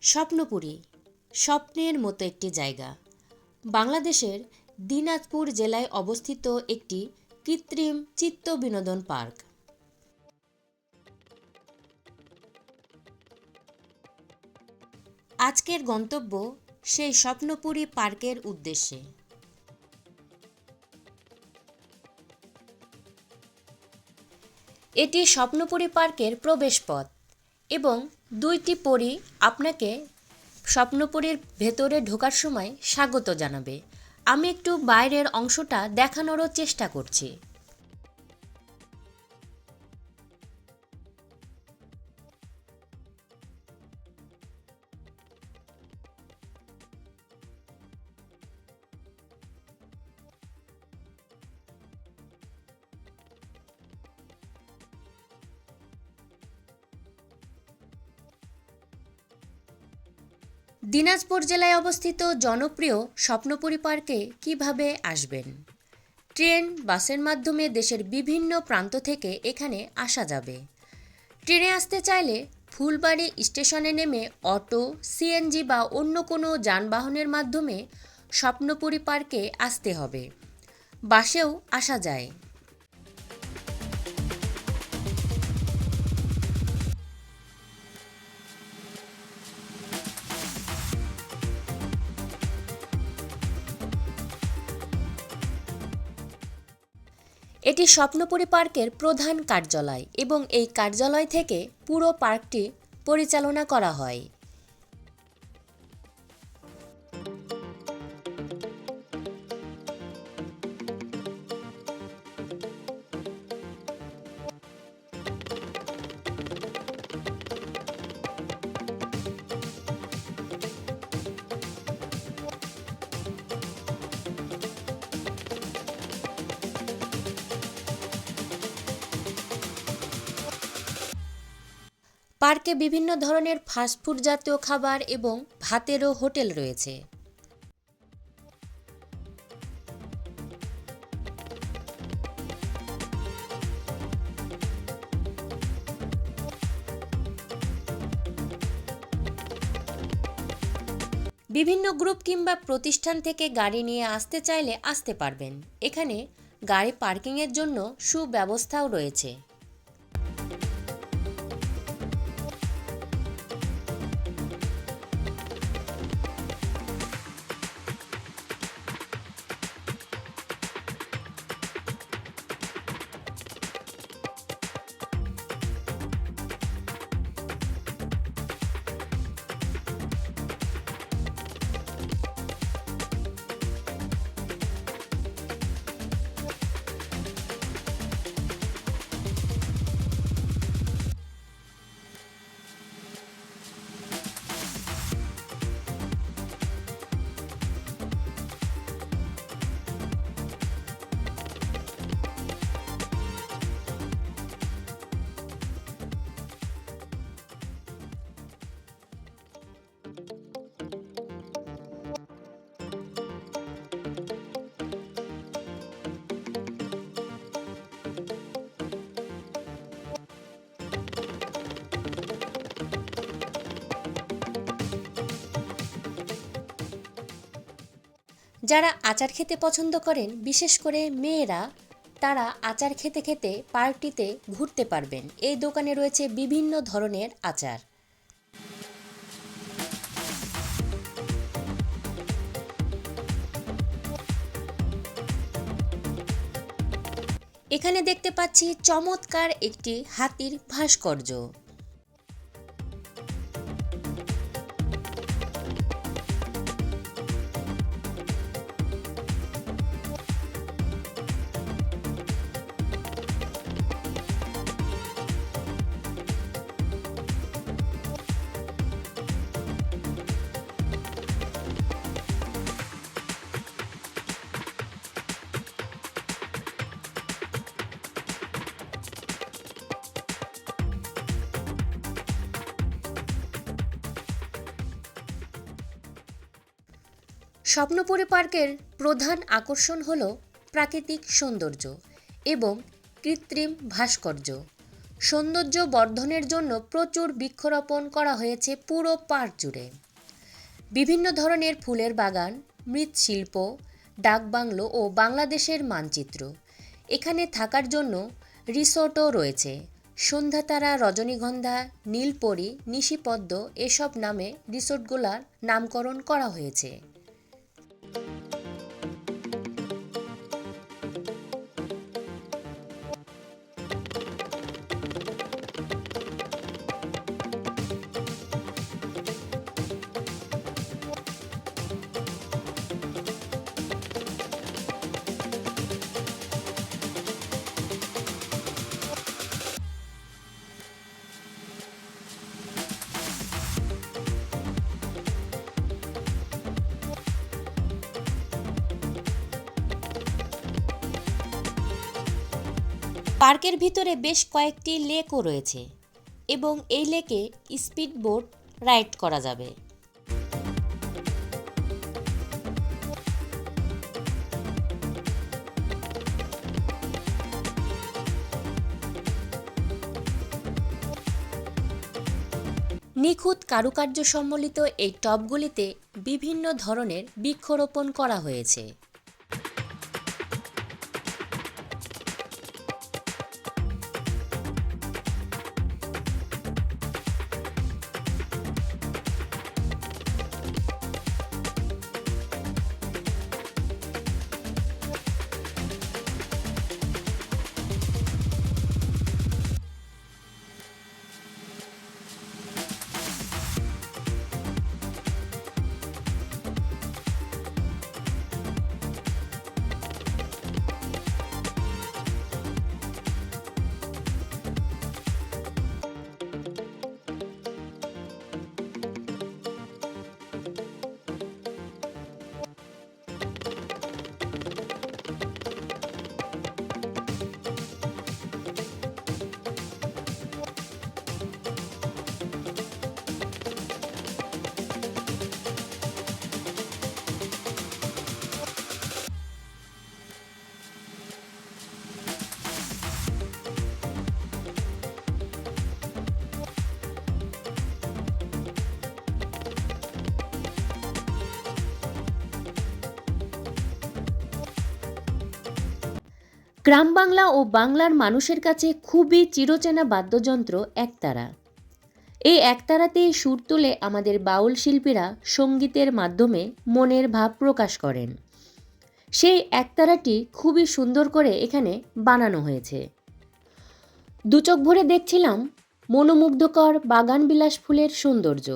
স্বপ্নপুরী স্বপ্নের মতো একটি জায়গা। বাংলাদেশের দিনাজপুর জেলায় অবস্থিত একটি কৃত্রিম চিত্ত বিনোদন পার্ক। আজকের গন্তব্য সেই স্বপ্নপুরী পার্কের উদ্দেশ্যে। এটি স্বপ্নপুরী পার্কের প্রবেশপথ এবং দুইটি পরী আপনাকে স্বপ্নপুরীর ভেতরে ঢোকার সময় স্বাগত জানাবে। আমি একটু বাইরের অংশটা দেখানোরও চেষ্টা করছি। দিনাজপুর জেলায় অবস্থিত জনপ্রিয় স্বপ্নপুরী পার্কে কিভাবে আসবেন? ট্রেন, বাসের মাধ্যমে দেশের বিভিন্ন প্রান্ত থেকে এখানে আসা যাবে। ট্রেনে আসতে চাইলে ফুলবাড়ী স্টেশনে নেমে অটো, সিএনজি বা অন্য কোনো যানবাহনের মাধ্যমে স্বপ্নপুরী পার্কে আসতে হবে। বাসেও আসা যায়। এটি স্বপ্নপুরী পার্কের প্রধান কার্যালয় এবং এই কার্যালয় থেকে পুরো পার্কটি পরিচালনা করা হয়। পার্কে বিভিন্ন ধরনের ফাস্টফুড জাতীয় খাবার এবং ভাতেরও হোটেল রয়েছে। বিভিন্ন গ্রুপ কিংবা প্রতিষ্ঠান থেকে গাড়ি নিয়ে আসতে চাইলে আসতে পারবেন। এখানে গাড়ি পার্কিংয়ের জন্য সুব্যবস্থাও রয়েছে। যারা আচার খেতে পছন্দ করেন, বিশেষ করে মেয়েরা, তারা আচার খেতে খেতে পার্কটিতে ঘুরতে পারবেন। এই দোকানে রয়েছে বিভিন্ন ধরনের আচার। এখানে দেখতে পাচ্ছি চমৎকার একটি হাতির ভাস্কর্য। স্বপ্নপুরী পার্কের প্রধান আকর্ষণ হল প্রাকৃতিক সৌন্দর্য এবং কৃত্রিম ভাস্কর্য। সৌন্দর্য বর্ধনের জন্য প্রচুর বৃক্ষরোপণ করা হয়েছে পুরো পার্ক জুড়ে। বিভিন্ন ধরনের ফুলের বাগান, মৃৎশিল্প, ডাকবাংলো ও বাংলাদেশের মানচিত্র। এখানে থাকার জন্য রিসোর্টও রয়েছে। সন্ধ্যাতারা, রজনীগন্ধা, নীলপরি, নিশিপদ্ম এসব নামে রিসোর্টগুলোর নামকরণ করা হয়েছে। পার্কের ভিতরে বেশ কয়েকটি লেকও রয়েছে এবং এই লেকে স্পিড বোট রাইড করা যাবে। নিখুঁত কারুকার্য সম্বলিত এই টবগুলিতে বিভিন্ন ধরনের বৃক্ষরোপণ করা হয়েছে। গ্রাম বাংলা ও বাংলার মানুষের কাছে খুবই চিরচেনা বাদ্যযন্ত্র একতারা। এই একতারাতেই সুর তুলে আমাদের বাউল শিল্পীরা সঙ্গীতের মাধ্যমে মনের ভাব প্রকাশ করেন। সেই একতারাটি খুবই সুন্দর করে এখানে বানানো হয়েছে। দুচোখ ভরে দেখছিলাম মনোমুগ্ধকর বাগানবিলাস ফুলের সৌন্দর্য।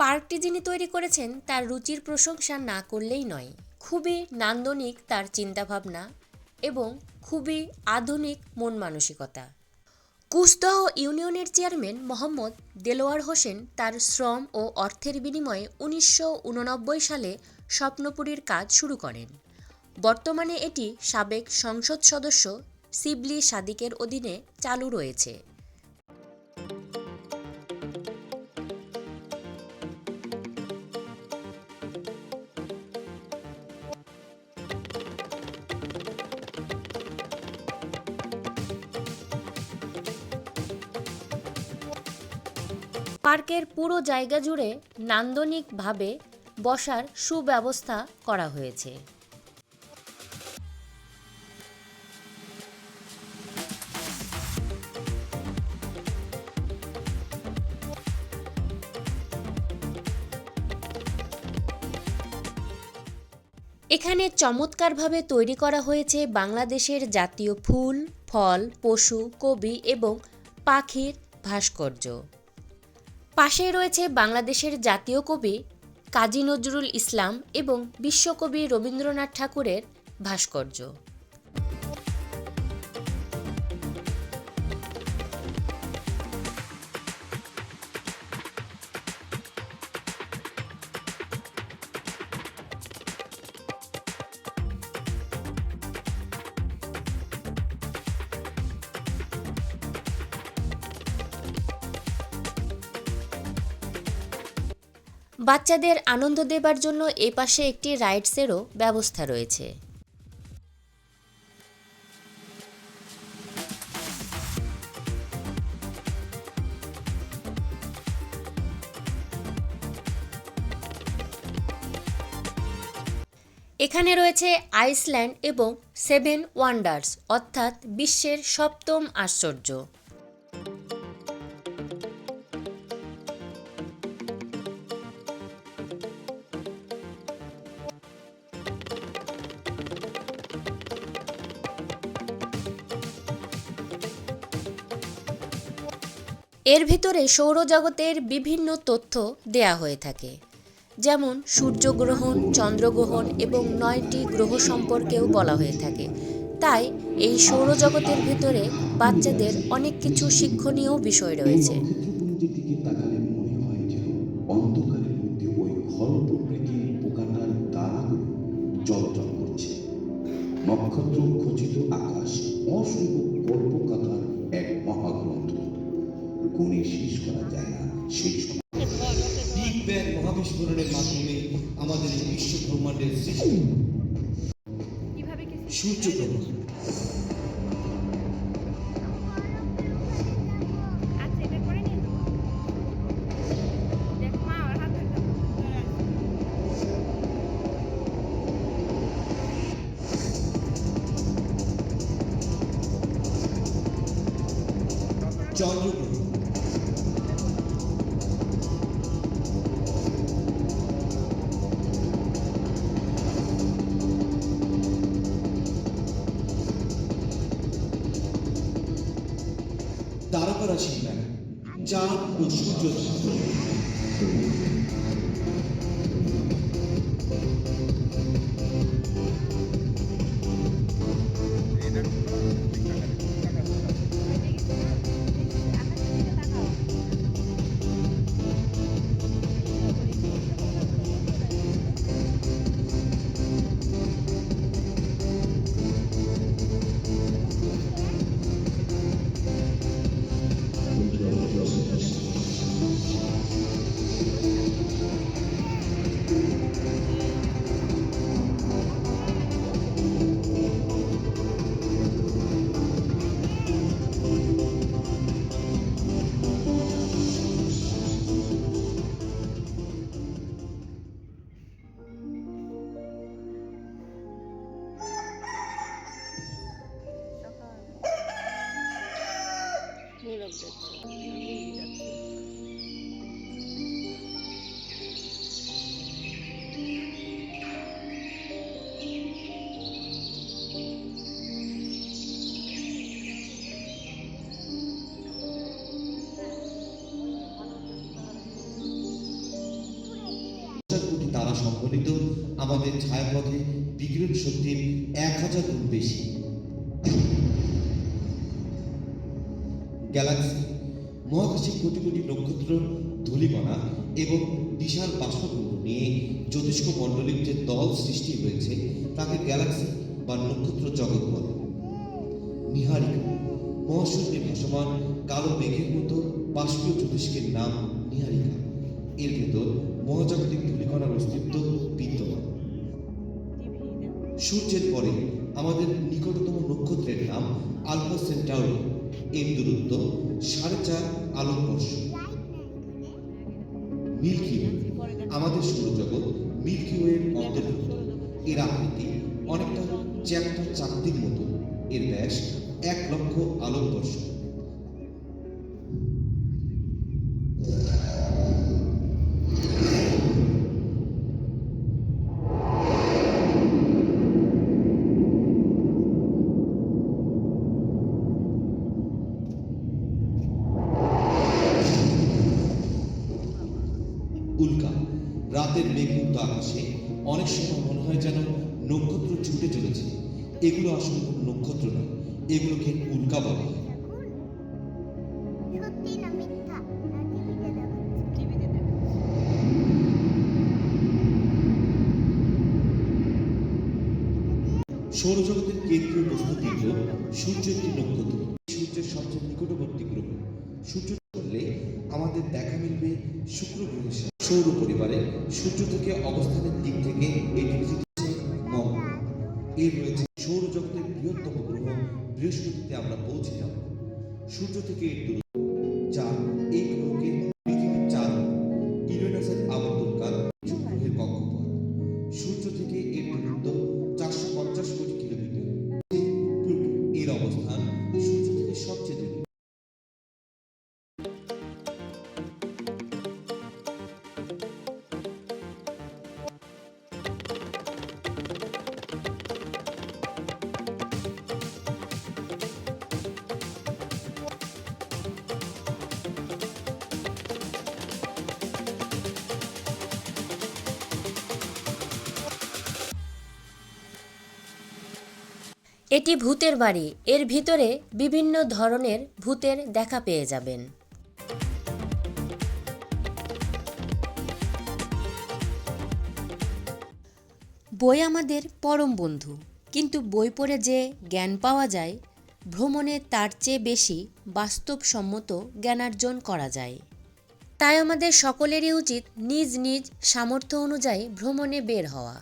পার্কটি যিনি তৈরি করেছেন তার রুচির প্রশংসা না করলেই নয়। খুবই নান্দনিক তার চিন্তাভাবনা এবং খুবই আধুনিক মন মানসিকতা। কুশদহ ইউনিয়নের চেয়ারম্যান মোহাম্মদ দেলোয়ার হোসেন তার শ্রম ও অর্থের বিনিময়ে 1989 সালে স্বপ্নপুরীর কাজ শুরু করেন। বর্তমানে এটি সাবেক সংসদ সদস্য শিবলি সাদিকের অধীনে চালু রয়েছে। পার্কের পুরো জায়গা জুড়ে নান্দনিকভাবে বসার সুব্যবস্থা করা হয়েছে। এখানে চমৎকারভাবে তৈরি করা হয়েছে বাংলাদেশের জাতীয় ফুল, ফল, পশু, কবি এবং পাখির ভাস্কর্য। পাশেই রয়েছে বাংলাদেশের জাতীয় কবি কাজী নজরুল ইসলাম এবং বিশ্বকবি রবীন্দ্রনাথ ঠাকুরের ভাস্কর্য। বাচ্চাদের আনন্দ দেবার জন্য এ পাশে একটি রাইডসেরও ব্যবস্থা রয়েছে। এখানে রয়েছে আইসল্যান্ড এবং 7 ওয়ান্ডার্স অর্থাৎ বিশ্বের সপ্তম আশ্চর্য। এর ভিতরে সৌরজগতের বিভিন্ন তথ্য দেয়া হয়ে থাকে, যেমন সূর্যগ্রহণ, চন্দ্রগ্রহণ এবং 9টি গ্রহ সম্পর্কেও বলা হয়ে থাকে। তাই এই সৌরজগতের ভেতরে বাচ্চাদের অনেক কিছু শিক্ষণীয় বিষয় রয়েছে। নক্ষত্রপুঞ্জের দিকে তাকালে মনে হয় যেন অন্ধকারের মধ্যে ওই খল প্রকৃতির পোকাটার তারাগুলো জ্বলজ্বল করছে। নক্ষত্র খচিত আকাশ অসংখ্য কল্পকাথার এক মহাগ্রন্থ, গুণে শেষ করা যায় না সেই বিগ ব্যাং মহাবিস্ফোরণের মাধ্যমে আমাদের এই বিশ্ব ব্রহ্মাণ্ডের সৃষ্টি। সূর্যগ্রহণ চন্দ্রগ্রহণ তারকারাশির মেলা, চাঁদ ও সূর্য তারা সম্বলিত আমাদের ছায়াপথে বিকিরণ শক্তির 1000 গুণ বেশি। গ্যালাক্সি মহাকাশে কোটি কোটি নক্ষত্র, ধূলিকণা এবং বিশাল বাষ্পপুঞ্জ নিয়ে জ্যোতিষ্ক মণ্ডলীর যে দল সৃষ্টি হয়েছে তাকে গ্যালাক্সি বা নক্ষত্র জগৎ বলে। নীহারিকা মহাশূন্যে ভাসমান কালো মেঘের মতো বাষ্পীয় জ্যোতিষ্কের নাম নীহারিকা। এর ভেতর মহাজাগতিক ধূলিকণার অস্তিত্ব বিদ্যমান। সূর্যের পরে আমাদের নিকটতম নক্ষত্রের নাম আলফা সেন্টাউরি। এর দূরত্ব 4.5 আলোকবর্ষ। মিল্কি ওয়ে আমাদের সৌরজগৎ মিল্কি ওয়ের অন্তর্ভুক্ত। এর আকৃতি অনেকটা চ্যাপ্টা চাকতির মতো। এর ব্যাস 1 লক্ষ আলোকবর্ষ। উল্কা রাতের মেঘমুক্ত আকাশে অনেক সময় মনে হয় যেন নক্ষত্র ছুটে চলেছে। এগুলো আসলে কোনো নক্ষত্র নয়, এগুলোকে উল্কা বলা হয়। সৌরজগতের কেন্দ্রীয় বস্তুটি হল সূর্য, একটি নক্ষত্র। সূর্যের সবচেয়ে নিকটবর্তী গ্রহ। সূর্য বললে আমাদের দেখা মিলবে শুক্র গ্রহের সাথে। সৌর পরিবারের সূর্য থেকে অবস্থানের দিক থেকে এটি হচ্ছে মঙ্গল। এর রয়েছে সৌরজগতের বৃহত্তম গ্রহ বৃহস্পতিতে আমরা পৌঁছে যাব। সূর্য থেকে এর দূরত্ব যা এই গ্রহকে পৃথিবীর চাঁদ ইউরেনাসের আবর্তনকাল গ্রহের কক্ষপথ। সূর্য থেকে এর দূরত্ব 450 কোটি কিলোমিটার। প্লুটো এর অবস্থান সূর্য থেকে সবচেয়ে দূরে। এটি ভূতের বাড়ি। এর ভিতরে বিভিন্ন ধরনের ভূতের দেখা পেয়ে যাবেন। বই আমাদের পরম বন্ধু, কিন্তু বই পড়ে যে জ্ঞান পাওয়া যায়, ভ্রমণে তার চেয়ে বেশি বাস্তবসম্মত জ্ঞানার্জন করা যায়। তাই আমাদের সকলেরই উচিত নিজ নিজ সামর্থ্য অনুযায়ী ভ্রমণে বের হওয়া।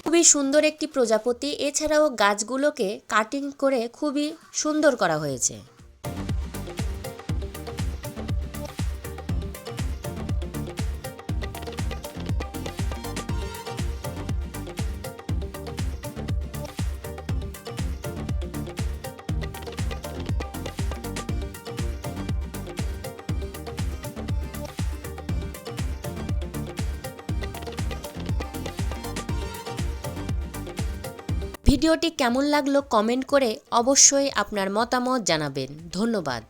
খুবই সুন্দর একটি প্রজাপতি। এছাড়াও গাছগুলোকে কাটিং করে খুবই সুন্দর করা হয়েছে। ভিডিওটি কেমন লাগলো কমেন্ট করে অবশ্যই আপনার মতামত জানাবেন। ধন্যবাদ।